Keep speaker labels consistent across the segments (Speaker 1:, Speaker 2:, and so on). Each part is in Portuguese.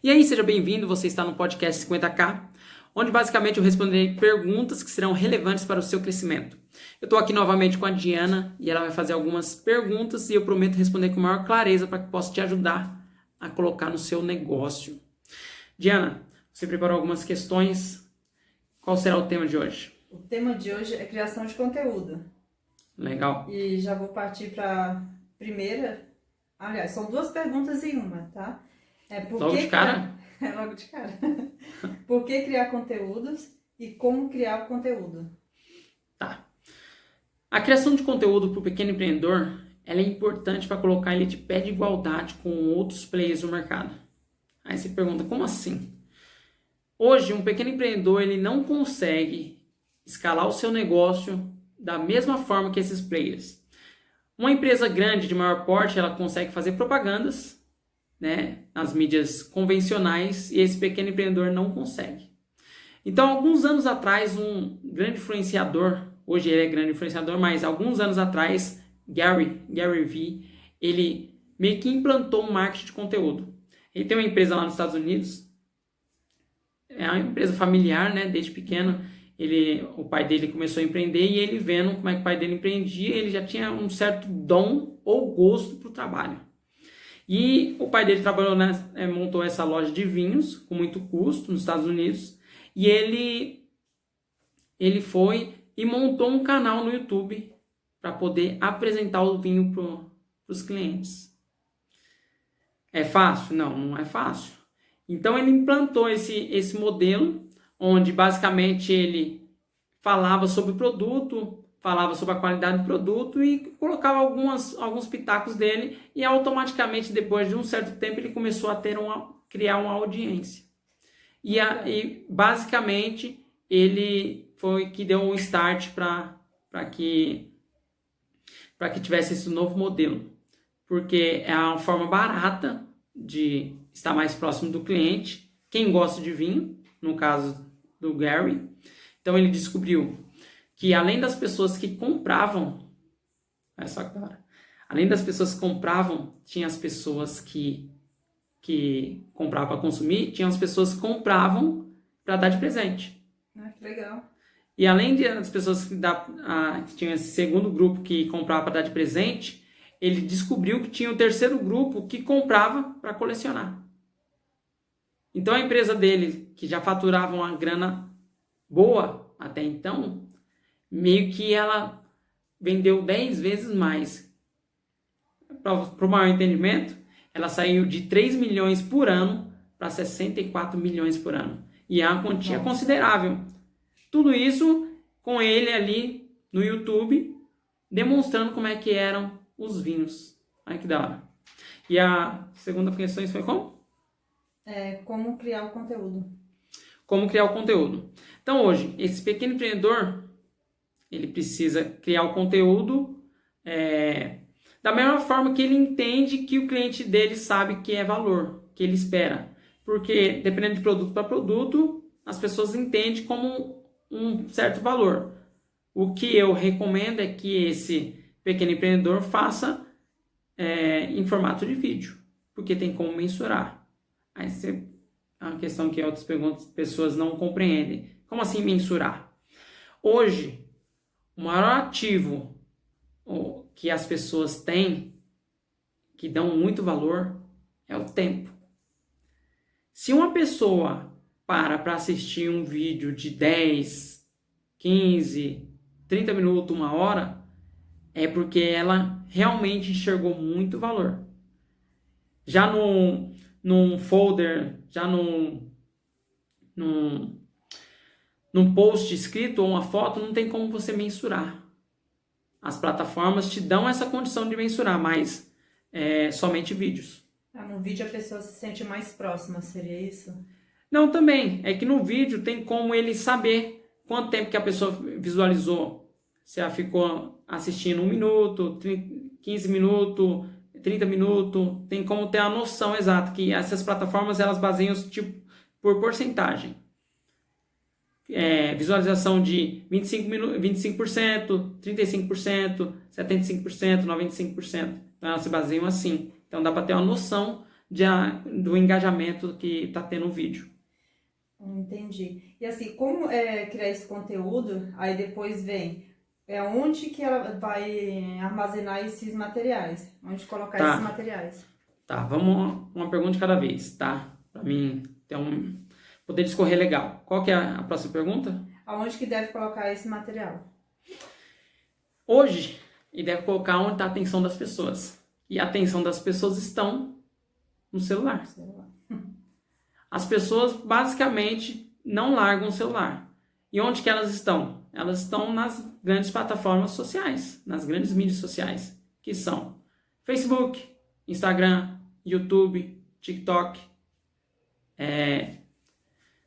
Speaker 1: E aí, seja bem-vindo, você está no podcast 50K, onde basicamente eu responderei perguntas que serão relevantes para o seu crescimento. Eu estou aqui novamente com a Diana e ela vai fazer algumas perguntas e eu prometo responder com maior clareza para que possa te ajudar a colocar no seu negócio. Diana, você preparou algumas questões. Qual será o tema de hoje?
Speaker 2: O tema de hoje é criação de conteúdo.
Speaker 1: Legal.
Speaker 2: E já vou partir para a primeira. Aliás, são duas perguntas em uma, tá?
Speaker 1: Logo de cara?
Speaker 2: Logo de cara. Por que criar conteúdos e como criar o conteúdo?
Speaker 1: Tá. A criação de conteúdo para o pequeno empreendedor, ela é importante para colocar ele de pé de igualdade com outros players no mercado. Aí você pergunta, como assim? Hoje, um pequeno empreendedor ele não consegue escalar o seu negócio da mesma forma que esses players. Uma empresa grande de maior porte, ela consegue fazer propagandas, né, nas mídias convencionais, e esse pequeno empreendedor não consegue. Então, alguns anos atrás, um grande influenciador, hoje ele é grande influenciador, mas alguns anos atrás, Gary Vee, ele meio que implantou um marketing de conteúdo. Ele tem uma empresa lá nos Estados Unidos, é uma empresa familiar, né, desde pequeno. O pai dele começou a empreender e ele vendo como é que o pai dele empreendia, ele já tinha um certo dom ou gosto para o trabalho. E o pai dele trabalhou, montou essa loja de vinhos com muito custo nos Estados Unidos e ele foi e montou um canal no YouTube para poder apresentar o vinho para os clientes. É fácil? Não, não é fácil. Então ele implantou esse modelo onde basicamente ele falava sobre o produto, falava sobre a qualidade do produto e colocava alguns pitacos dele e automaticamente depois de um certo tempo ele começou a criar uma audiência. E basicamente ele foi que deu um start para que tivesse esse novo modelo, porque é uma forma barata de estar mais próximo do cliente, quem gosta de vinho, no caso do Gary. Então ele descobriu que além das pessoas que compravam, além das pessoas que compravam, tinha as pessoas que compravam para consumir, tinha as pessoas que compravam para dar de presente.
Speaker 2: Que legal.
Speaker 1: E além das pessoas que tinha esse segundo grupo que comprava para dar de presente, ele descobriu que tinha o terceiro grupo que comprava para colecionar. Então a empresa dele, que já faturava uma grana boa até então, meio que ela vendeu 10 vezes mais. Para o maior entendimento, ela saiu de 3 milhões por ano para 64 milhões por ano. E é uma quantia considerável. Tudo isso com ele ali no YouTube, demonstrando como é que eram os vinhos. Olha que da hora. E a segunda questão foi como?
Speaker 2: Como criar o conteúdo.
Speaker 1: Como criar o conteúdo. Então hoje, esse pequeno empreendedor, ele precisa criar o conteúdo da mesma forma que ele entende que o cliente dele sabe que é valor, que ele espera. Porque dependendo de produto para produto, as pessoas entendem como um certo valor. O que eu recomendo é que esse pequeno empreendedor faça em formato de vídeo, porque tem como mensurar. Aí é uma questão que outras pessoas não compreendem. Como assim mensurar? Hoje, o maior ativo que as pessoas têm, que dão muito valor, é o tempo. Se uma pessoa para assistir um vídeo de 10, 15, 30 minutos, 1 hora, é porque ela realmente enxergou muito valor. Já num folder, já num post escrito ou uma foto, não tem como você mensurar. As plataformas te dão essa condição de mensurar, mas somente vídeos.
Speaker 2: No vídeo a pessoa se sente mais próxima, seria isso?
Speaker 1: Não, também. É que no vídeo tem como ele saber quanto tempo que a pessoa visualizou. Se ela ficou assistindo 1 minuto, 15 minutos, 30 minutos, tem como ter a noção exata, que essas plataformas elas baseiam por porcentagem. Visualização de 25%, 35%, 75%, 95%. Então elas se baseiam assim. Então dá para ter uma noção do engajamento que está tendo o vídeo.
Speaker 2: Entendi. E assim, como criar esse conteúdo, aí depois vem, onde que ela vai armazenar esses materiais? Onde colocar esses materiais?
Speaker 1: Tá, vamos uma pergunta de cada vez, tá? Para mim ter poder discorrer legal. Qual que é a próxima pergunta?
Speaker 2: Aonde que deve colocar esse material?
Speaker 1: Hoje, ele deve colocar onde está a atenção das pessoas. E a atenção das pessoas estão no celular. As pessoas basicamente não largam o celular. E onde que elas estão? Elas estão nas grandes plataformas sociais, nas grandes mídias sociais, que são Facebook, Instagram, YouTube, TikTok,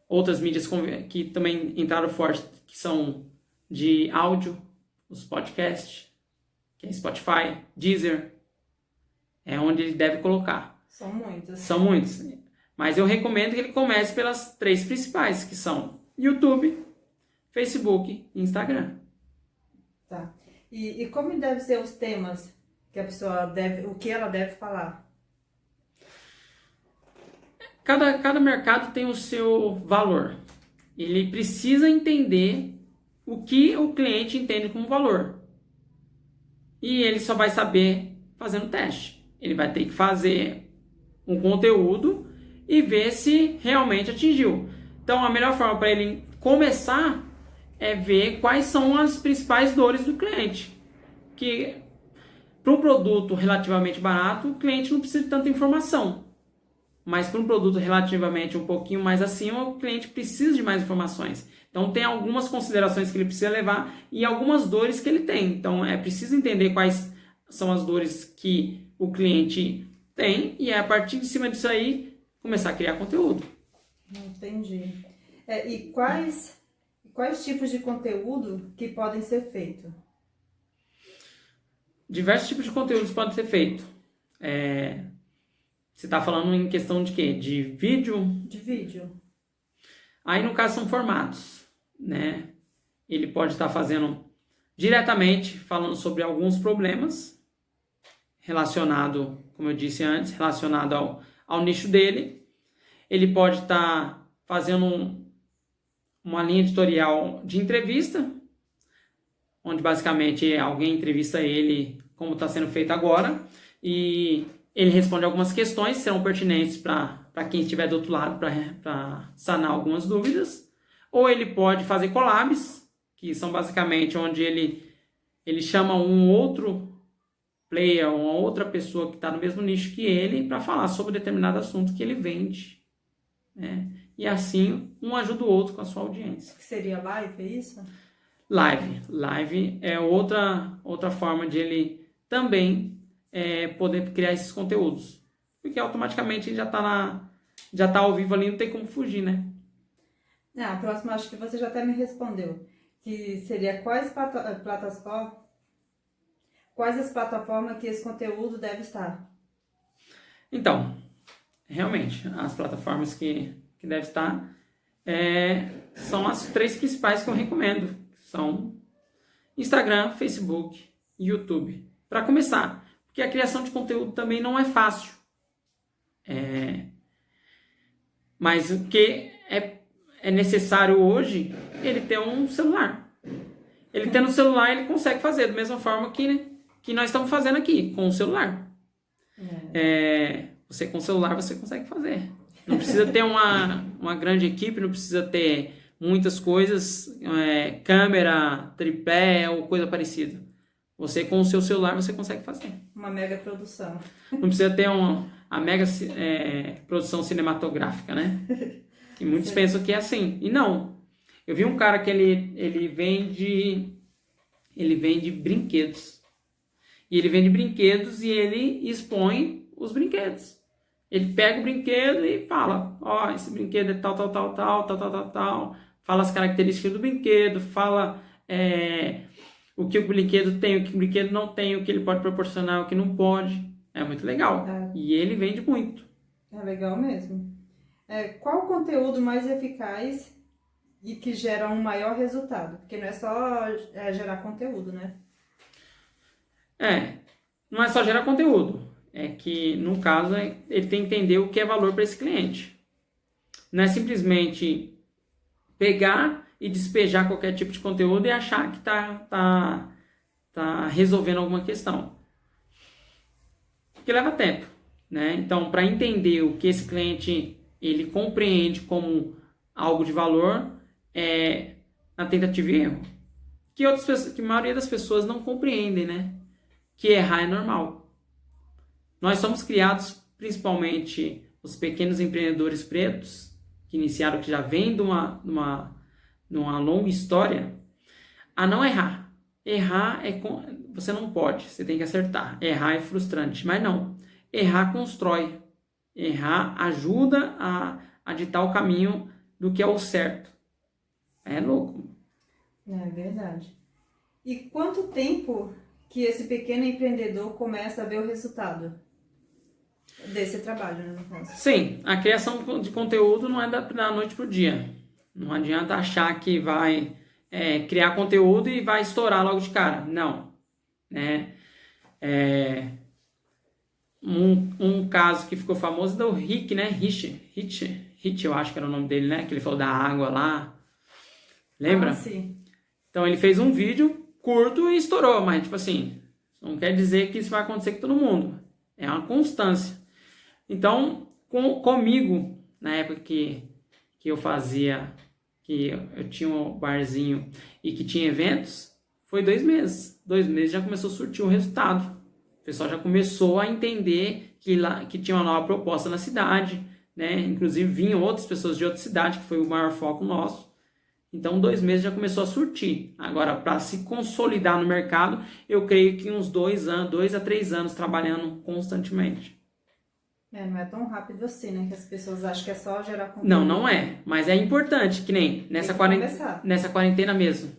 Speaker 1: outras mídias que também entraram forte, que são de áudio, os podcasts, que é Spotify, Deezer, é onde ele deve colocar.
Speaker 2: São muitos.
Speaker 1: São muitos. Mas eu recomendo que ele comece pelas 3 principais, que são YouTube, Facebook e Instagram.
Speaker 2: Tá. E como devem ser os temas que a pessoa deve, o que ela deve falar?
Speaker 1: Cada mercado tem o seu valor. Ele precisa entender o que o cliente entende como valor. E ele só vai saber fazendo teste. Ele vai ter que fazer um conteúdo e ver se realmente atingiu. Então, a melhor forma para ele começar é ver quais são as principais dores do cliente. Que para um produto relativamente barato, o cliente não precisa de tanta informação. Mas para um produto relativamente um pouquinho mais acima, o cliente precisa de mais informações. Então, tem algumas considerações que ele precisa levar e algumas dores que ele tem. Então, é preciso entender quais são as dores que o cliente tem e a partir de cima disso aí, começar a criar conteúdo.
Speaker 2: Entendi. E quais tipos de conteúdo que podem ser feitos?
Speaker 1: Diversos tipos de conteúdos podem ser feitos. Você está falando em questão de quê? De vídeo?
Speaker 2: De vídeo.
Speaker 1: Aí, no caso, são formatos, né? Ele pode estar fazendo diretamente, falando sobre alguns problemas relacionado, como eu disse antes, relacionado ao nicho dele. Ele pode estar fazendo uma linha editorial de entrevista, onde basicamente alguém entrevista ele, como está sendo feito agora, e ele responde algumas questões que serão pertinentes para quem estiver do outro lado, para sanar algumas dúvidas. Ou ele pode fazer collabs, que são basicamente onde ele chama um outro player, uma outra pessoa que está no mesmo nicho que ele, para falar sobre determinado assunto que ele vende. Né? E assim, um ajuda o outro com a sua audiência.
Speaker 2: Que seria live, é isso?
Speaker 1: Live é outra forma de ele também poder criar esses conteúdos. Porque automaticamente ele já está ao vivo ali, não tem como fugir, né?
Speaker 2: A próxima acho que você já até me respondeu. Que seria quais as plataformas que esse conteúdo deve estar?
Speaker 1: Então, realmente, as plataformas que deve estar são as 3 principais que eu recomendo. São Instagram, Facebook e YouTube. Para começar, porque a criação de conteúdo também não é fácil. Mas o que é necessário hoje, ele ter um celular. Ele tendo um celular, ele consegue fazer da mesma forma que nós estamos fazendo aqui, com o celular. Você com o celular, você consegue fazer. Não precisa ter uma grande equipe, não precisa ter muitas coisas, câmera, tripé ou coisa parecida. Você com o seu celular, você consegue fazer.
Speaker 2: Uma mega produção.
Speaker 1: Não precisa ter a mega produção cinematográfica, né? Que muitos pensam que é assim. E não. Eu vi um cara que ele vende brinquedos. E ele vende brinquedos e ele expõe os brinquedos. Ele pega o brinquedo e fala, esse brinquedo é tal. Fala as características do brinquedo, fala o que o brinquedo tem, o que o brinquedo não tem, o que ele pode proporcionar, o que não pode. É muito legal. E ele vende muito.
Speaker 2: É legal mesmo. Qual o conteúdo mais eficaz e que gera um maior resultado? Porque não é só gerar conteúdo, né?
Speaker 1: Não é só gerar conteúdo. é que, no caso, ele tem que entender o que é valor para esse cliente. Não é simplesmente pegar e despejar qualquer tipo de conteúdo e achar que tá resolvendo alguma questão. Porque leva tempo, né? Então, para entender o que esse cliente ele compreende como algo de valor, é na tentativa e erro. Que a maioria das pessoas não compreendem, né? Que errar é normal. Nós somos criados, principalmente os pequenos empreendedores pretos, que iniciaram, que já vêm de uma longa história, a não errar. Errar você não pode, você tem que acertar. Errar é frustrante, mas não. Errar constrói. Errar ajuda a ditar o caminho do que é o certo. É louco.
Speaker 2: É verdade. E quanto tempo que esse pequeno empreendedor começa a ver o resultado desse trabalho, né, no caso?
Speaker 1: Sim, a criação de conteúdo não é da noite pro dia. Não adianta achar que vai criar conteúdo e vai estourar logo de cara. Não. Né? Um caso que ficou famoso é do Rick, né? Rich, eu acho que era o nome dele, né? Que ele falou da água lá. Lembra?
Speaker 2: Ah, sim.
Speaker 1: Então ele fez um vídeo curto e estourou, mas tipo assim, não quer dizer que isso vai acontecer com todo mundo. É uma constância. Então, comigo, na época que eu fazia, que eu tinha um barzinho e que tinha eventos, foi 2 meses. 2 meses já começou a surtir o resultado. O pessoal já começou a entender que tinha uma nova proposta na cidade, né? Inclusive vinham outras pessoas de outra cidade, que foi o maior foco nosso. Então, 2 meses já começou a surtir. Agora, para se consolidar no mercado, eu creio que uns 2 a 3 anos trabalhando constantemente.
Speaker 2: Não é tão rápido assim, né? Que as pessoas acham que é só gerar conteúdo.
Speaker 1: Não é. Mas é importante, que nem nessa quarentena mesmo.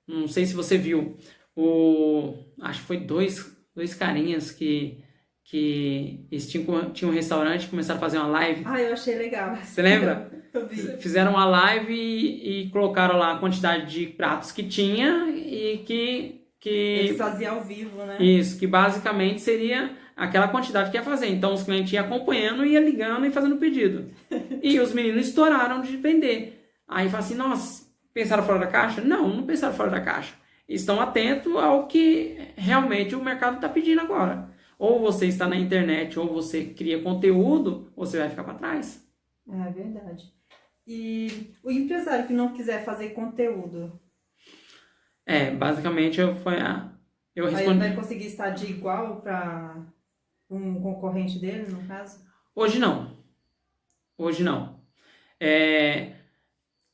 Speaker 1: Não sei se você viu. Acho que foi dois carinhas que eles tinham um restaurante e começaram a fazer uma live.
Speaker 2: Ah, eu achei legal.
Speaker 1: Você lembra?
Speaker 2: Eu vi.
Speaker 1: Fizeram uma live e colocaram lá a quantidade de pratos que tinha e que
Speaker 2: Eles faziam ao vivo, né?
Speaker 1: Isso, que basicamente seria aquela quantidade que ia fazer. Então os clientes iam acompanhando, ia ligando e fazendo pedido. E os meninos estouraram de vender. Aí fala assim, nossa, pensaram fora da caixa? Não pensaram fora da caixa. Estão atentos ao que realmente o mercado está pedindo agora. Ou você está na internet, ou você cria conteúdo, ou você vai ficar para trás.
Speaker 2: É verdade. E o empresário que não quiser fazer conteúdo?
Speaker 1: Basicamente eu respondi.
Speaker 2: Aí ele vai conseguir estar de igual para um concorrente dele, no caso?
Speaker 1: Hoje não.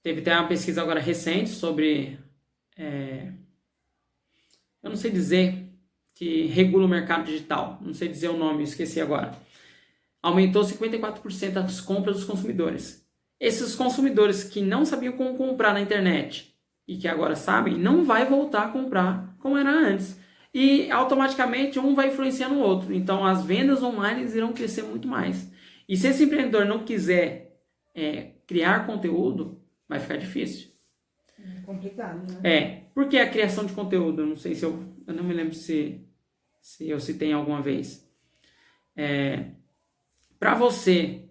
Speaker 1: Teve até uma pesquisa agora recente sobre... eu não sei dizer, que regula o mercado digital. Não sei dizer o nome, esqueci agora. Aumentou 54% as compras dos consumidores. Esses consumidores que não sabiam como comprar na internet e que agora sabem, não vai voltar a comprar como era antes. E automaticamente um vai influenciando o outro. Então as vendas online irão crescer muito mais. E se esse empreendedor não quiser criar conteúdo, vai ficar difícil.
Speaker 2: É complicado, né?
Speaker 1: Porque a criação de conteúdo, eu não sei se eu não me lembro se eu citei alguma vez. Para você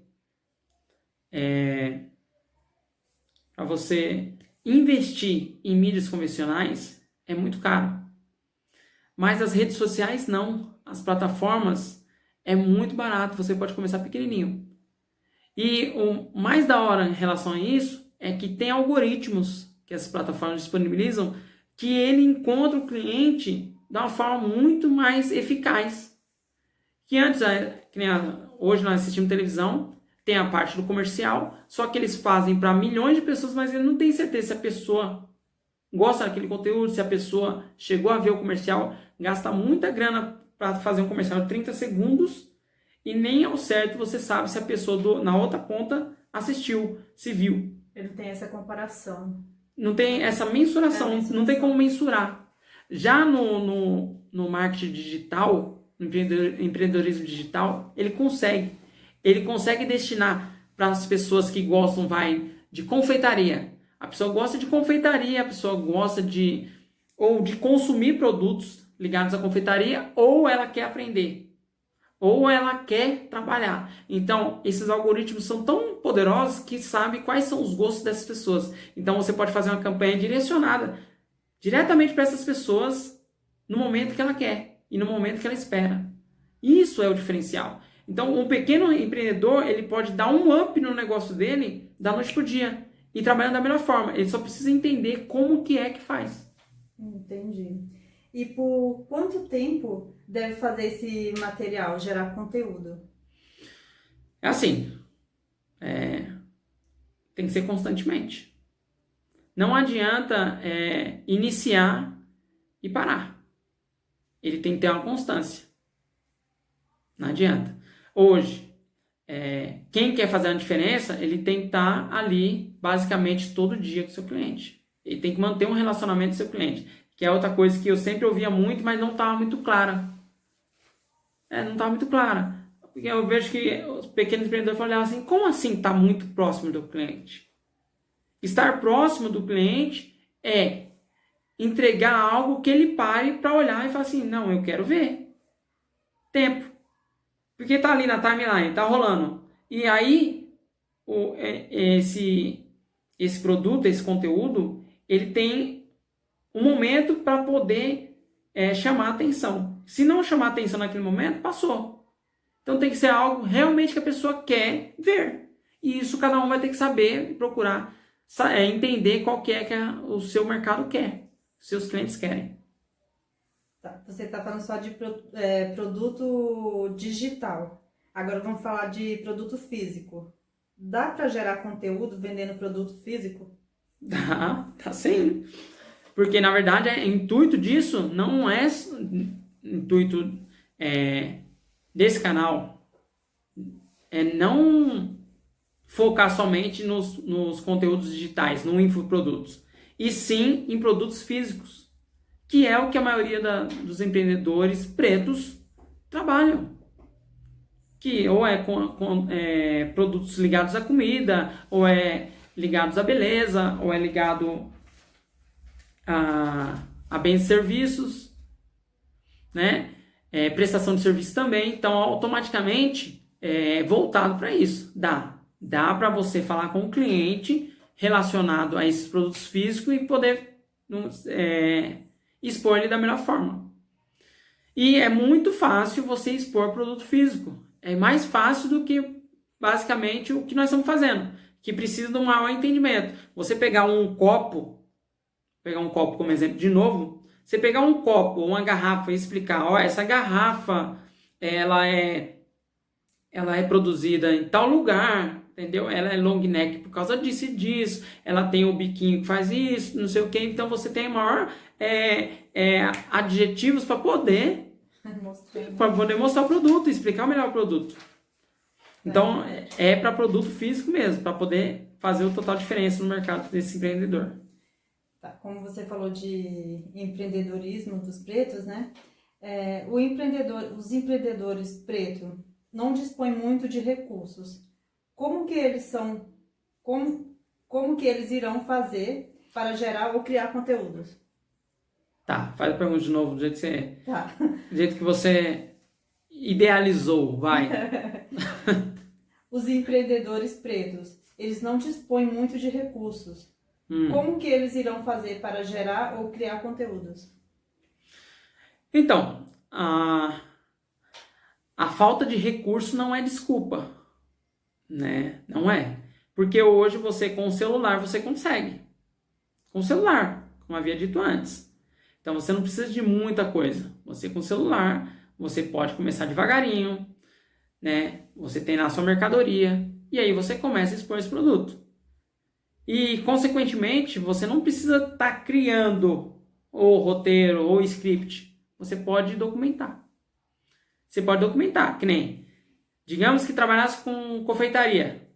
Speaker 1: investir em mídias convencionais é muito caro. Mas as redes sociais não. As plataformas é muito barato. Você pode começar pequenininho. E o mais da hora em relação a isso é que tem algoritmos que as plataformas disponibilizam que ele encontra o cliente de uma forma muito mais eficaz. Que antes, hoje nós assistimos televisão, tem a parte do comercial, só que eles fazem para milhões de pessoas, mas ele não tem certeza se a pessoa gosta daquele conteúdo, se a pessoa chegou a ver o comercial, gasta muita grana para fazer um comercial de 30 segundos e nem ao certo você sabe se a pessoa na outra ponta assistiu, se viu.
Speaker 2: Ele tem essa comparação.
Speaker 1: Não tem essa mensuração, não tem como mensurar. Já no marketing digital, no empreendedorismo digital, ele consegue destinar para as pessoas que gostam de confeitaria. A pessoa gosta de confeitaria, a pessoa gosta de consumir produtos ligados à confeitaria, ou ela quer aprender. ou ela quer trabalhar. Então, esses algoritmos são tão poderosos que sabem quais são os gostos dessas pessoas. Então, você pode fazer uma campanha direcionada diretamente para essas pessoas no momento que ela quer e no momento que ela espera. Isso é o diferencial. Então, um pequeno empreendedor, ele pode dar um up no negócio dele da noite pro dia e trabalhando da melhor forma. Ele só precisa entender como que é que faz.
Speaker 2: Entendi. E por quanto tempo deve fazer esse material, gerar conteúdo?
Speaker 1: É assim, tem que ser constantemente. Não adianta iniciar e parar. Ele tem que ter uma constância. Não adianta. Hoje, quem quer fazer a diferença, ele tem que estar ali basicamente todo dia com o seu cliente. Ele tem que manter um relacionamento com o seu cliente, que é outra coisa que eu sempre ouvia muito, mas não estava muito clara. Não estava muito clara. Porque eu vejo que os pequenos empreendedores falam assim, como assim está muito próximo do cliente? Estar próximo do cliente é entregar algo que ele pare para olhar e falar assim, não, eu quero ver. Tempo. Porque tá ali na timeline, tá rolando. E aí, esse produto, esse conteúdo, ele tem um momento para poder chamar atenção. Se não chamar atenção naquele momento, passou. Então tem que ser algo realmente que a pessoa quer ver. E isso cada um vai ter que saber e procurar entender qual que o seu mercado quer, os seus clientes querem.
Speaker 2: Tá, você está falando só de produto digital. Agora vamos falar de produto físico. Dá para gerar conteúdo vendendo produto físico?
Speaker 1: Dá sim. Porque, na verdade, o intuito disso não é intuito desse canal. É não focar somente nos conteúdos digitais, no infoprodutos. E sim em produtos físicos. Que é o que a maioria dos empreendedores pretos trabalham. Que ou produtos ligados à comida, ou é ligados à beleza, ou é ligado a bens e serviços, né? Prestação de serviço também. Então, automaticamente, voltado para isso. Dá para você falar com o cliente relacionado a esses produtos físicos e poder expor ele da melhor forma. E é muito fácil você expor produto físico. É mais fácil do que, basicamente, o que nós estamos fazendo, que precisa de um maior entendimento. Você pegar um copo como exemplo de novo, você pegar um copo ou uma garrafa e explicar, essa garrafa, ela é produzida em tal lugar, entendeu? Ela é long neck por causa disso e disso, ela tem o biquinho que faz isso, não sei o que, então você tem maior adjetivos para poder mostrar o produto, explicar melhor o produto. Então, é para produto físico mesmo, para poder fazer o total diferença no mercado desse empreendedor.
Speaker 2: Tá, como você falou de empreendedorismo dos pretos, né? Os empreendedores pretos não dispõem muito de recursos. Como que eles são? Como que eles irão fazer para gerar ou criar conteúdos?
Speaker 1: Tá, faz a pergunta de novo, do jeito que você
Speaker 2: Tá.
Speaker 1: Do jeito que você idealizou, vai.
Speaker 2: Os empreendedores pretos, eles não dispõem muito de recursos. Como que eles irão fazer para gerar ou criar conteúdos?
Speaker 1: Então, a falta de recurso não é desculpa, né? Não é. Porque hoje você com o celular você consegue. Com o celular, como havia dito antes. Então você não precisa de muita coisa. Você com o celular, você pode começar devagarinho, né? Você tem lá a sua mercadoria e aí você começa a expor esse produto. E, consequentemente, você não precisa estar criando o roteiro ou script. Você pode documentar. Você pode documentar, que nem, digamos que trabalhasse com confeitaria.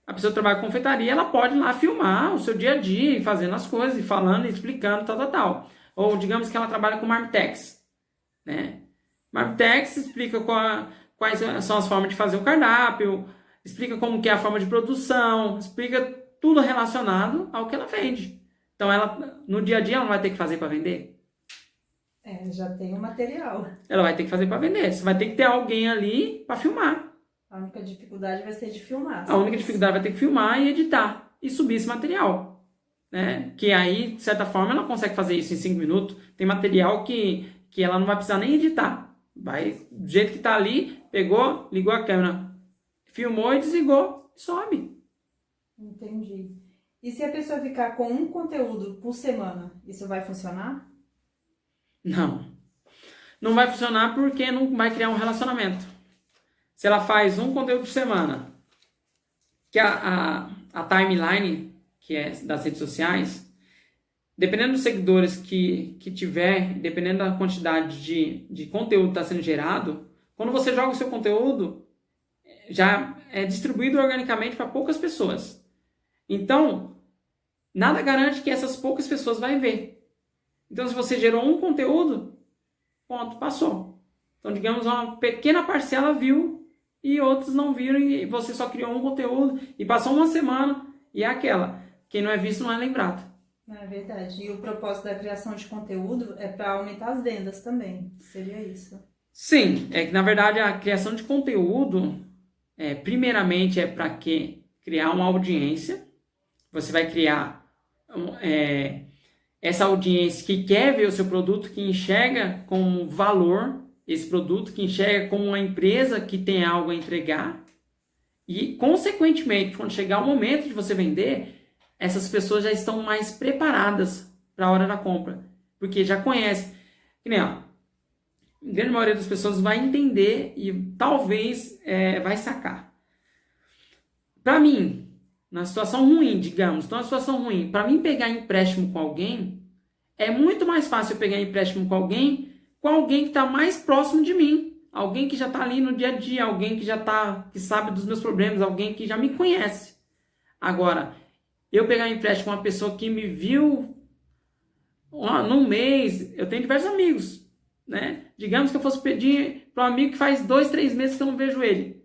Speaker 1: A pessoa que trabalha com confeitaria, ela pode ir lá filmar o seu dia a dia, fazendo as coisas, e falando, e explicando, tal. Ou, digamos que ela trabalha com Marmitex, né? Marmitex explica quais são as formas de fazer o cardápio, explica como que é a forma de produção, explica tudo relacionado ao que ela vende. Então, ela, no dia a dia, ela não vai ter que fazer para vender?
Speaker 2: Já tem o material.
Speaker 1: Ela vai ter que fazer para vender. Você vai ter que ter alguém ali para filmar.
Speaker 2: A única dificuldade vai ser de filmar.
Speaker 1: A única dificuldade vai ter que filmar e editar e subir esse material, né? Que aí, de certa forma, ela consegue fazer isso em 5 minutos. Tem material que ela não vai precisar nem editar. Vai, do jeito que tá ali, pegou, ligou a câmera, filmou e desligou, sobe.
Speaker 2: Entendi. E se a pessoa ficar com um conteúdo por semana, isso vai funcionar?
Speaker 1: Não. Não vai funcionar porque não vai criar um relacionamento. Se ela faz um conteúdo por semana, que a timeline, que é das redes sociais, dependendo dos seguidores que tiver, dependendo da quantidade de conteúdo que está sendo gerado, quando você joga o seu conteúdo, já é distribuído organicamente para poucas pessoas. Então, nada garante que essas poucas pessoas vão ver. Então, se você gerou um conteúdo, ponto, passou. Então, digamos, uma pequena parcela viu e outros não viram e você só criou um conteúdo e passou uma semana e é aquela. Quem não é visto não é lembrado.
Speaker 2: É verdade. E o propósito da criação de conteúdo é para aumentar as vendas também. Seria isso?
Speaker 1: Sim, é que na verdade a criação de conteúdo, primeiramente é para quê? Criar uma audiência. Você vai criar essa audiência que quer ver o seu produto, que enxerga como valor esse produto, que enxerga como uma empresa que tem algo a entregar. E, consequentemente, quando chegar o momento de você vender, essas pessoas já estão mais preparadas para a hora da compra. Porque já conhecem. Que nem, a grande maioria das pessoas vai entender e talvez vai sacar. Para mim, na situação ruim, digamos, numa situação ruim, para mim pegar empréstimo com alguém, é muito mais fácil eu pegar empréstimo com alguém que está mais próximo de mim. Alguém que já está ali no dia a dia, alguém que sabe dos meus problemas, alguém que já me conhece. Agora, eu pegar empréstimo com uma pessoa que me viu num mês, eu tenho diversos amigos, né? Digamos que eu fosse pedir para um amigo que faz 2, 3 meses que eu não vejo ele.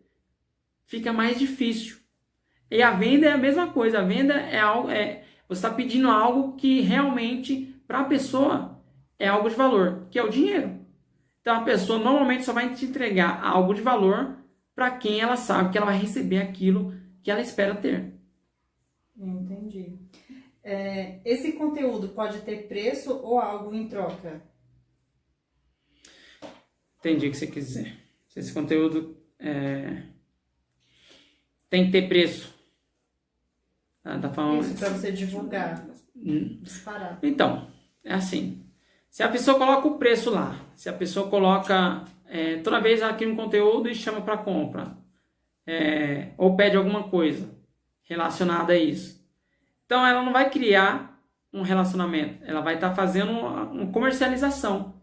Speaker 1: Fica mais difícil. E a venda é a mesma coisa. A venda é algo, você está pedindo algo que realmente, para a pessoa, é algo de valor, que é o dinheiro. Então a pessoa normalmente só vai te entregar algo de valor para quem ela sabe que ela vai receber aquilo que ela espera ter.
Speaker 2: Entendi. Esse conteúdo pode ter preço ou algo em troca?
Speaker 1: Entendi o que você quis dizer. Esse conteúdo tem que ter preço. Tá falando...
Speaker 2: Isso, para você divulgar. Disparar.
Speaker 1: Então, é assim. Se a pessoa coloca o preço lá, se a pessoa coloca toda vez aqui no conteúdo e chama para compra, ou pede alguma coisa relacionada a isso, então ela não vai criar um relacionamento, ela vai estar fazendo uma comercialização,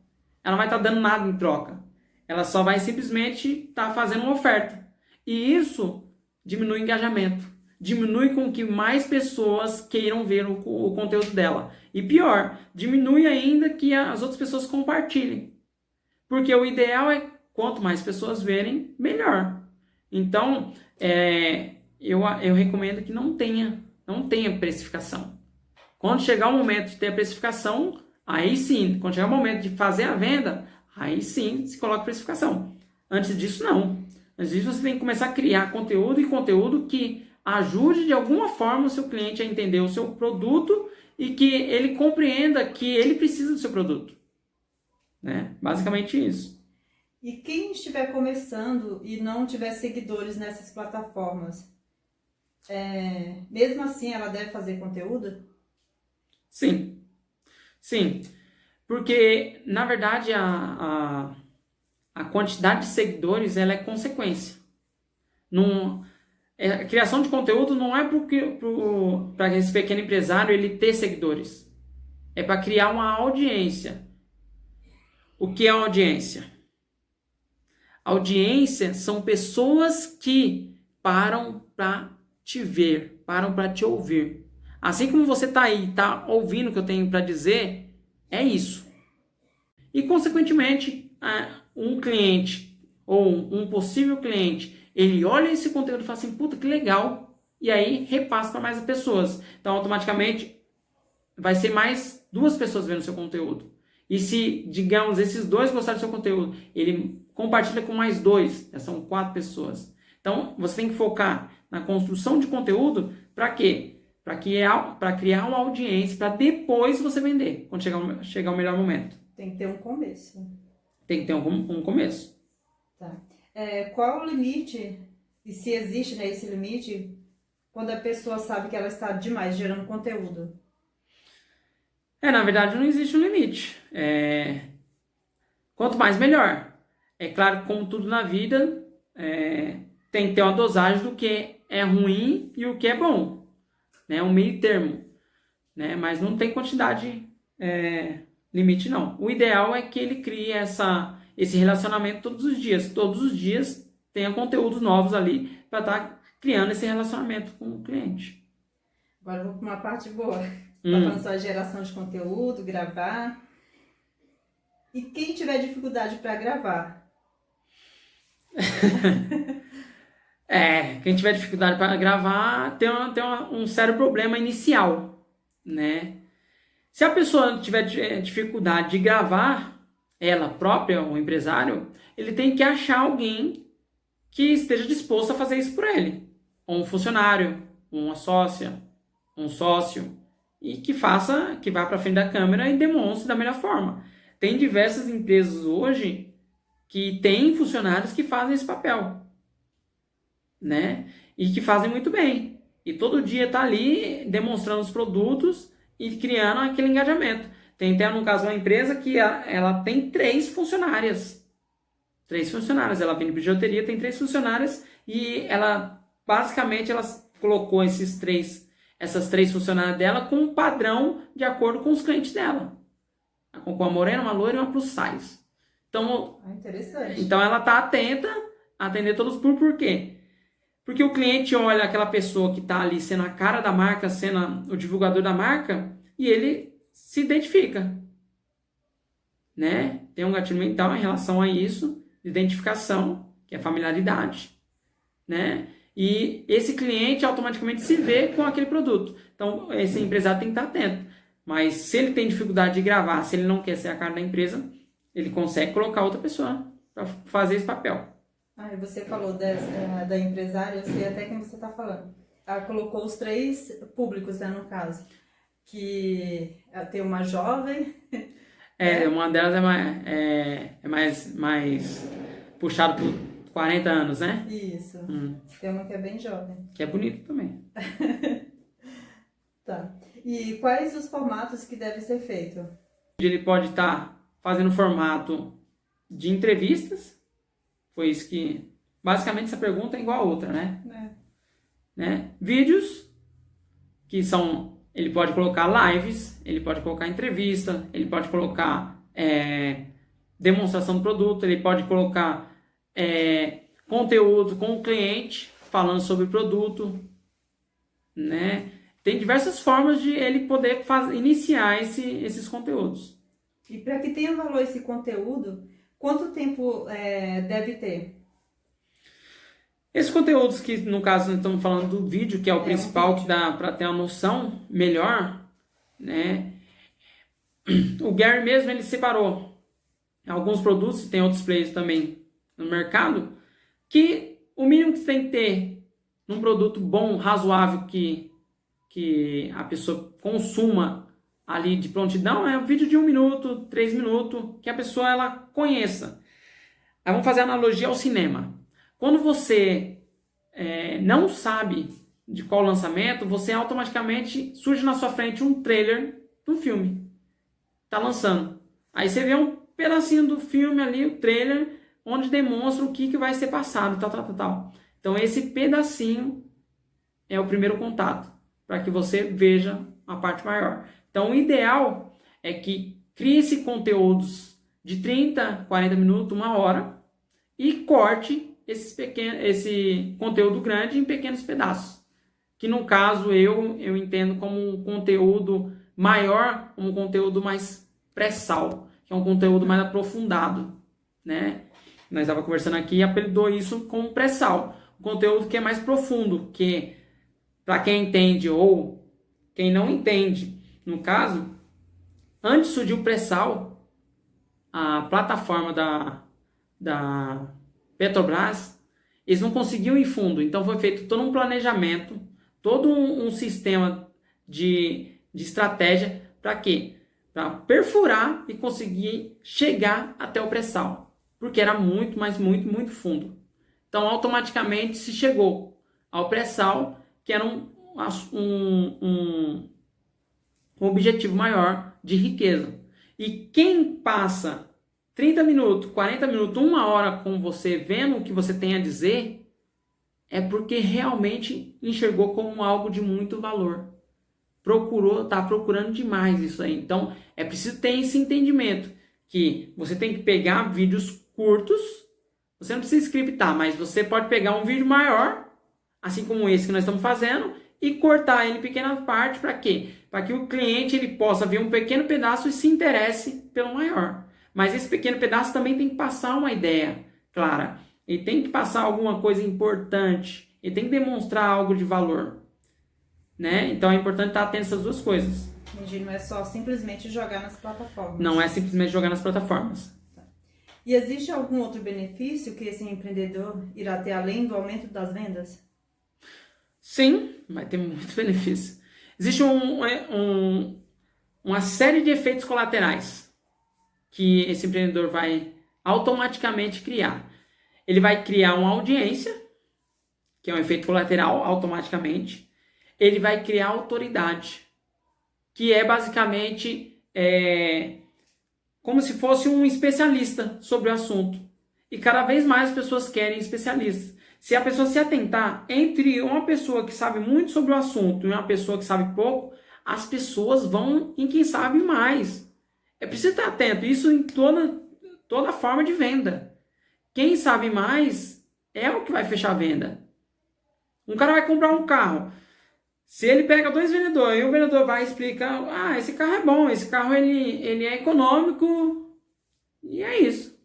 Speaker 1: ela não vai estar dando nada em troca, ela só vai simplesmente estar fazendo uma oferta, e isso diminui o engajamento, diminui com que mais pessoas queiram ver o conteúdo dela. E pior, diminui ainda que as outras pessoas compartilhem. Porque o ideal é quanto mais pessoas verem, melhor. Então, eu recomendo que não tenha precificação. Quando chegar o momento de ter a precificação, aí sim. Quando chegar o momento de fazer a venda, aí sim se coloca precificação. Antes disso, não. Antes disso, você tem que começar a criar conteúdo e conteúdo que ajude de alguma forma o seu cliente a entender o seu produto e que ele compreenda que ele precisa do seu produto. Né? Basicamente isso.
Speaker 2: E quem estiver começando e não tiver seguidores nessas plataformas, mesmo assim ela deve fazer conteúdo?
Speaker 1: Sim. Sim. Porque, na verdade, a quantidade de seguidores ela é consequência. A criação de conteúdo não é para esse pequeno empresário ele ter seguidores. É para criar uma audiência. O que é audiência? Audiência são pessoas que param para te ver, param para te ouvir. Assim como você está aí, está ouvindo o que eu tenho para dizer, é isso. E, consequentemente, um cliente ou um possível cliente ele olha esse conteúdo e fala assim, puta, que legal. E aí repassa para mais pessoas. Então, automaticamente, vai ser mais 2 pessoas vendo seu conteúdo. E se, digamos, esses 2 gostaram do seu conteúdo, ele compartilha com mais 2, já são 4 pessoas. Então, você tem que focar na construção de conteúdo para quê? Para criar uma audiência, para depois você vender, quando chegar o melhor momento.
Speaker 2: Tem que ter um começo.
Speaker 1: Tem que ter um começo.
Speaker 2: Tá. Qual o limite, e se existe, né, esse limite, quando a pessoa sabe que ela está demais gerando conteúdo?
Speaker 1: Na verdade, não existe um limite. Quanto mais, melhor. É claro que, como tudo na vida, tem que ter uma dosagem do que é ruim e o que é bom. Né? Um meio termo. Né? Mas não tem quantidade limite, não. O ideal é que ele crie esse relacionamento todos os dias. Todos os dias tenha conteúdos novos ali para estar criando esse relacionamento com o cliente.
Speaker 2: Agora eu vou para uma parte boa. Tá falando só de geração de conteúdo, gravar. E quem tiver dificuldade para gravar?
Speaker 1: Quem tiver dificuldade para gravar tem um sério problema inicial, né? Se a pessoa tiver dificuldade de gravar, ela própria, o empresário, ele tem que achar alguém que esteja disposto a fazer isso por ele. Ou um funcionário, uma sócia, um sócio, e que vá para frente da câmera e demonstre da melhor forma. Tem diversas empresas hoje que têm funcionários que fazem esse papel, né? E que fazem muito bem. E todo dia está ali demonstrando os produtos e criando aquele engajamento. Tem até, no caso, uma empresa que ela tem 3 funcionárias. 3 funcionárias. Ela vende bijuteria, tem 3 funcionárias e ela, basicamente, ela colocou essas 3 funcionárias dela com um padrão de acordo com os clientes dela. Com uma morena, uma loira e uma plus size. Então,
Speaker 2: interessante.
Speaker 1: Então ela está atenta a atender todos por quê? Porque o cliente olha aquela pessoa que está ali sendo a cara da marca, sendo o divulgador da marca, e ele se identifica. Né? Tem um gatilho mental em relação a isso, de identificação, que é familiaridade. Né? E esse cliente automaticamente se vê com aquele produto. Então, esse empresário tem que estar atento. Mas se ele tem dificuldade de gravar, se ele não quer ser a cara da empresa, ele consegue colocar outra pessoa para fazer esse papel.
Speaker 2: Você falou da empresária, eu sei até quem você está falando. Ela colocou os 3 públicos, né, no caso. Que tem uma jovem.
Speaker 1: Uma delas é mais puxado por 40 anos, né?
Speaker 2: Isso. Tem uma que é bem jovem.
Speaker 1: Que é bonito também.
Speaker 2: Tá. E quais os formatos que devem ser feitos?
Speaker 1: Ele pode estar fazendo formato de entrevistas. Foi isso que... Basicamente, essa pergunta é igual a outra, né? Né? Vídeos, que são... Ele pode colocar lives, ele pode colocar entrevista, ele pode colocar demonstração do produto, ele pode colocar conteúdo com o cliente, falando sobre o produto, né? Tem diversas formas de ele poder iniciar esses conteúdos.
Speaker 2: E para que tenha valor esse conteúdo, quanto tempo deve ter?
Speaker 1: Esses conteúdos que, no caso, nós estamos falando do vídeo, que é o principal, que dá para ter uma noção melhor, né? O Gary mesmo, ele separou alguns produtos, tem outros players também no mercado, que o mínimo que você tem que ter num produto bom, razoável, que a pessoa consuma ali de prontidão, é um vídeo de 1 minuto, 3 minutos, que a pessoa ela conheça. Aí vamos fazer analogia ao cinema. Quando você não sabe de qual lançamento, você automaticamente surge na sua frente um trailer do filme. Tá lançando. Aí você vê um pedacinho do filme ali, o trailer, onde demonstra o que vai ser passado, tal. Então esse pedacinho é o primeiro contato, para que você veja a parte maior. Então o ideal é que crie-se conteúdos de 30, 40 minutos, 1 hora, e corte esse conteúdo grande em pequenos pedaços. Que no caso eu entendo como um conteúdo maior, um conteúdo mais pré-sal, que é um conteúdo mais aprofundado, né? Nós estávamos conversando aqui e apelidou isso como pré-sal. Um conteúdo que é mais profundo, que para quem entende ou quem não entende, no caso, antes surgiu o pré-sal, a plataforma da Petrobras, eles não conseguiam ir fundo. Então foi feito todo um planejamento, todo um sistema de estratégia para quê? Para perfurar e conseguir chegar até o pré-sal. Porque era muito, mas muito, muito fundo. Então automaticamente se chegou ao pré-sal, que era um objetivo maior de riqueza. E quem passa 30 minutos, 40 minutos, 1 hora com você vendo o que você tem a dizer, é porque realmente enxergou como algo de muito valor. Está procurando demais isso aí. Então, é preciso ter esse entendimento, que você tem que pegar vídeos curtos, você não precisa scriptar, mas você pode pegar um vídeo maior, assim como esse que nós estamos fazendo, e cortar ele em pequenas partes, para quê? Para que o cliente ele possa ver um pequeno pedaço e se interesse pelo maior. Mas esse pequeno pedaço também tem que passar uma ideia clara. Ele tem que passar alguma coisa importante. Ele tem que demonstrar algo de valor. Né? Então é importante estar atento a essas duas coisas.
Speaker 2: Entendi, não é só simplesmente jogar nas plataformas.
Speaker 1: Não é simplesmente jogar nas plataformas.
Speaker 2: Tá. E existe algum outro benefício que esse empreendedor irá ter além do aumento das vendas?
Speaker 1: Sim, vai ter muito benefício. Existe uma série de efeitos colaterais que esse empreendedor vai automaticamente criar. Ele vai criar uma audiência, que é um efeito colateral automaticamente. Ele vai criar autoridade, que é basicamente como se fosse um especialista sobre o assunto. E cada vez mais as pessoas querem especialistas. Se a pessoa se atentar entre uma pessoa que sabe muito sobre o assunto e uma pessoa que sabe pouco, as pessoas vão em quem sabe mais. É preciso estar atento. Isso em toda forma de venda. Quem sabe mais é o que vai fechar a venda. Um cara vai comprar um carro. Se ele pega 2 vendedores e o vendedor vai explicar, esse carro é bom, esse carro ele é econômico e é isso.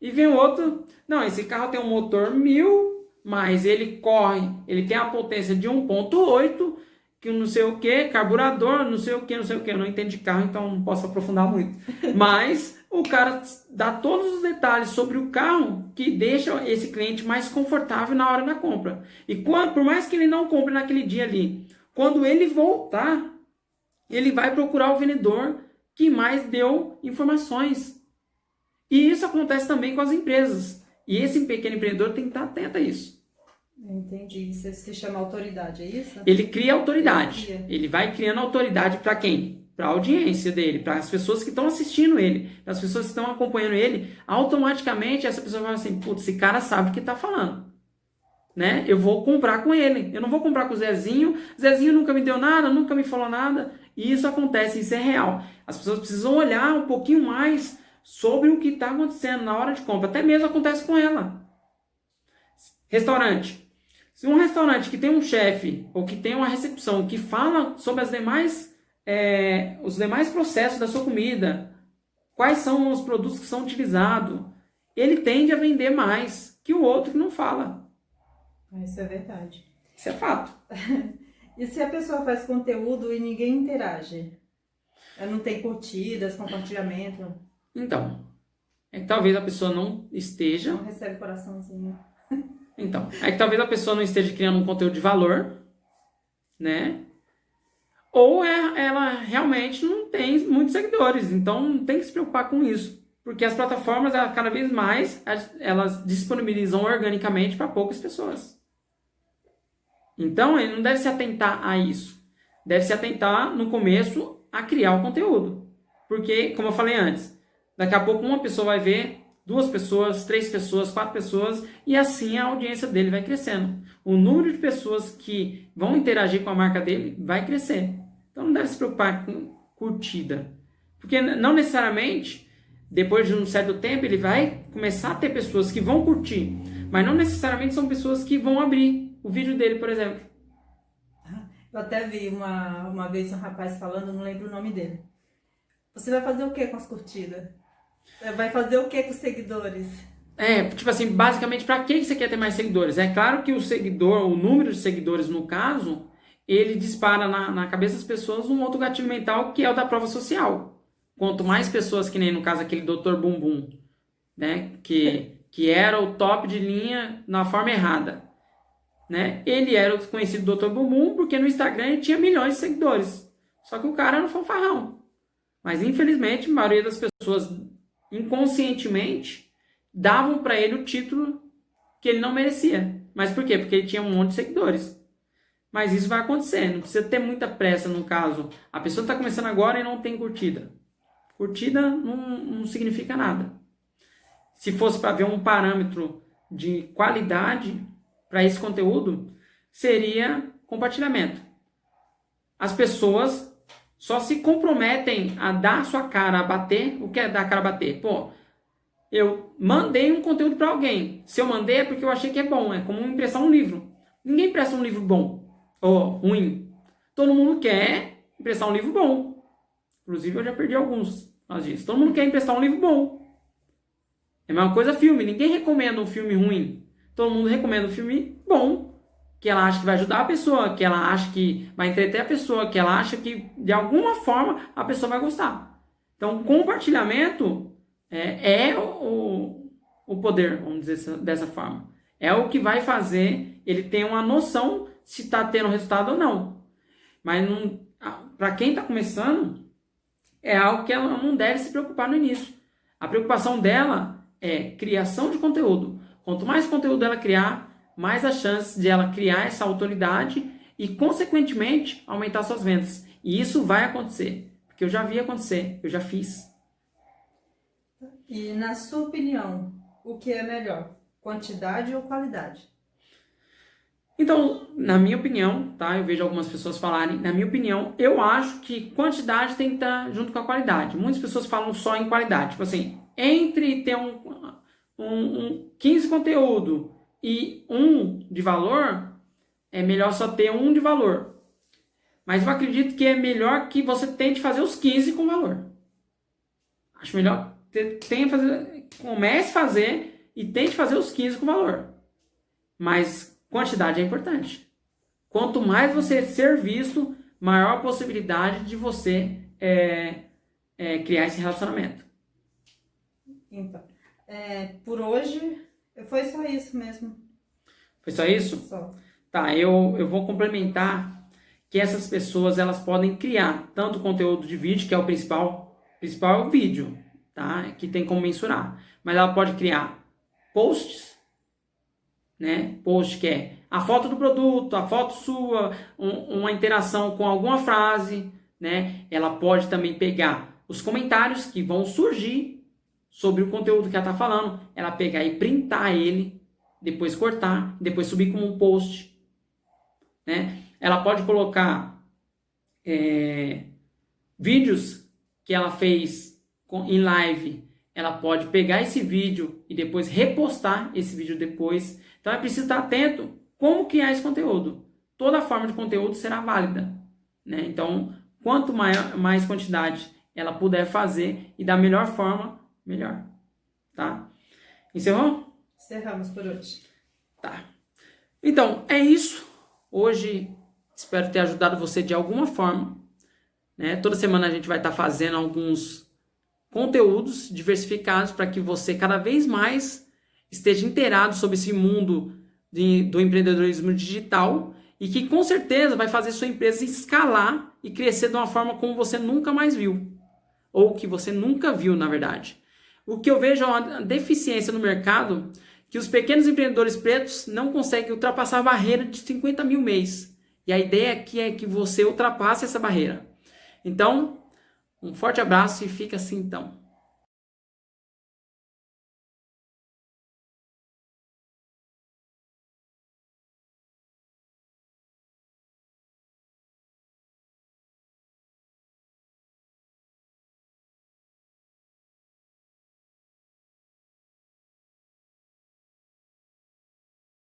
Speaker 1: E vem o outro, não, esse carro tem um motor 1000, mas ele corre, ele tem a potência de 1.8, que não sei o que, carburador, não sei o que. Eu não entendo de carro, então não posso aprofundar muito. Mas o cara dá todos os detalhes sobre o carro que deixa esse cliente mais confortável na hora da compra. E por mais que ele não compre naquele dia ali, quando ele voltar, ele vai procurar o vendedor que mais deu informações. E isso acontece também com as empresas. E esse pequeno empreendedor tem que estar atento a isso.
Speaker 2: Entendi. Isso se chama autoridade, é isso?
Speaker 1: Ele cria autoridade. Ele vai criando autoridade para quem? Para a audiência dele, para as pessoas que estão assistindo ele, para as pessoas que estão acompanhando ele. Automaticamente essa pessoa vai assim, putz, esse cara sabe o que está falando. Né? Eu vou comprar com ele. Eu não vou comprar com o Zezinho. Zezinho nunca me deu nada, nunca me falou nada. E isso acontece, isso é real. As pessoas precisam olhar um pouquinho mais sobre o que está acontecendo na hora de compra. Até mesmo acontece com ela. Restaurante. Se um restaurante que tem um chefe ou que tem uma recepção que fala sobre os demais processos da sua comida, quais são os produtos que são utilizados, ele tende a vender mais que o outro que não fala.
Speaker 2: Isso é verdade.
Speaker 1: Isso é fato.
Speaker 2: E se a pessoa faz conteúdo e ninguém interage? Ela não tem curtidas, compartilhamento?
Speaker 1: Então, é que talvez a pessoa não esteja...
Speaker 2: Não recebe coraçãozinho.
Speaker 1: Então, é que talvez a pessoa não esteja criando um conteúdo de valor, né? Ou ela realmente não tem muitos seguidores, então não tem que se preocupar com isso. Porque as plataformas, cada vez mais, elas disponibilizam organicamente para poucas pessoas. Então, ele não deve se atentar a isso. Deve se atentar, no começo, a criar o conteúdo. Porque, como eu falei antes, daqui a pouco uma pessoa vai ver, 2 pessoas, 3 pessoas, 4 pessoas, e assim a audiência dele vai crescendo. O número de pessoas que vão interagir com a marca dele vai crescer. Então, não deve se preocupar com curtida. Porque não necessariamente, depois de um certo tempo, ele vai começar a ter pessoas que vão curtir. Mas não necessariamente são pessoas que vão abrir o vídeo dele, por exemplo.
Speaker 2: Eu até vi uma vez um rapaz falando, não lembro o nome dele. Você vai fazer o que com as curtidas? Vai fazer o que com os seguidores?
Speaker 1: Tipo assim, basicamente, para que você quer ter mais seguidores? É claro que o número de seguidores, no caso, ele dispara na cabeça das pessoas um outro gatilho mental, que é o da prova social. quanto mais pessoas, que nem no caso aquele Dr. Bumbum, né, que era o top de linha na forma errada, né? Ele era o conhecido Dr. Bumbum porque no Instagram ele tinha milhões de seguidores. Só que o cara era um fanfarrão. Mas infelizmente a maioria das pessoas inconscientemente davam para ele o título que ele não merecia. Mas por quê? Porque ele tinha um monte de seguidores. Mas isso vai acontecer, não precisa ter muita pressa no caso. A pessoa está começando agora e não tem curtida. Curtida não significa nada. Se fosse para ver um parâmetro de qualidade para esse conteúdo, seria compartilhamento. As pessoas só se comprometem a dar a sua cara a bater. O que é dar a cara a bater? Pô, eu mandei um conteúdo para alguém. Se eu mandei é porque eu achei que é bom. É como emprestar um livro. Ninguém empresta um livro bom ou ruim. Todo mundo quer emprestar um livro bom. Inclusive eu já perdi alguns. Todo mundo quer emprestar um livro bom. É a mesma coisa filme. Ninguém recomenda um filme ruim. Todo mundo recomenda um filme bom. Que ela acha que vai ajudar a pessoa. Que ela acha que vai entreter a pessoa. Que ela acha que de alguma forma a pessoa vai gostar. Então compartilhamento é o poder, vamos dizer dessa forma. É o que vai fazer ele ter uma noção se está tendo resultado ou não. Mas para quem está começando, é algo que ela não deve se preocupar no início. A preocupação dela é criação de conteúdo. Quanto mais conteúdo ela criar, mais a chance de ela criar essa autoridade e, consequentemente, aumentar suas vendas. E isso vai acontecer. Porque eu já vi acontecer, eu já fiz.
Speaker 2: E na sua opinião, o que é melhor? Quantidade ou qualidade?
Speaker 1: Então, na minha opinião, tá? Eu vejo algumas pessoas falarem, na minha opinião, eu acho que quantidade tem que estar junto com a qualidade. Muitas pessoas falam só em qualidade. Tipo assim, entre ter 15 conteúdo e um de valor, é melhor só ter um de valor. Mas eu acredito que é melhor que você tente fazer os 15 com valor. Acho melhor comece a fazer e tente fazer os 15 com valor. Mas quantidade é importante. Quanto mais você ser visto, maior a possibilidade de você criar esse relacionamento.
Speaker 2: Então, por hoje, foi só isso mesmo.
Speaker 1: Foi só isso?
Speaker 2: Só.
Speaker 1: Tá, eu vou complementar que essas pessoas elas podem criar tanto conteúdo de vídeo, que é o principal é o vídeo, tá? Que tem como mensurar. Mas ela pode criar posts, né? Post que é a foto do produto, a foto sua, uma interação com alguma frase, né? Ela pode também pegar os comentários que vão surgir sobre o conteúdo que ela está falando, ela pegar e printar ele, depois cortar, depois subir como um post, né? Ela pode colocar vídeos que ela fez em live, ela pode pegar esse vídeo e depois repostar esse vídeo depois. Então é preciso estar atento como criar esse conteúdo. Toda forma de conteúdo será válida, né? Então, quanto mais quantidade ela puder fazer e da melhor forma, melhor. Tá? Encerrou?
Speaker 2: Encerramos por hoje.
Speaker 1: Tá. Então, é isso. Hoje, espero ter ajudado você de alguma forma, né? Toda semana a gente vai estar fazendo alguns conteúdos diversificados para que você cada vez mais esteja inteirado sobre esse mundo do empreendedorismo digital e que com certeza vai fazer sua empresa escalar e crescer de uma forma como você nunca mais viu. Ou que você nunca viu, na verdade. O que eu vejo é uma deficiência no mercado que os pequenos empreendedores pretos não conseguem ultrapassar a barreira de 50 mil mês. E a ideia aqui é que você ultrapasse essa barreira. Então, um forte abraço e fica assim então.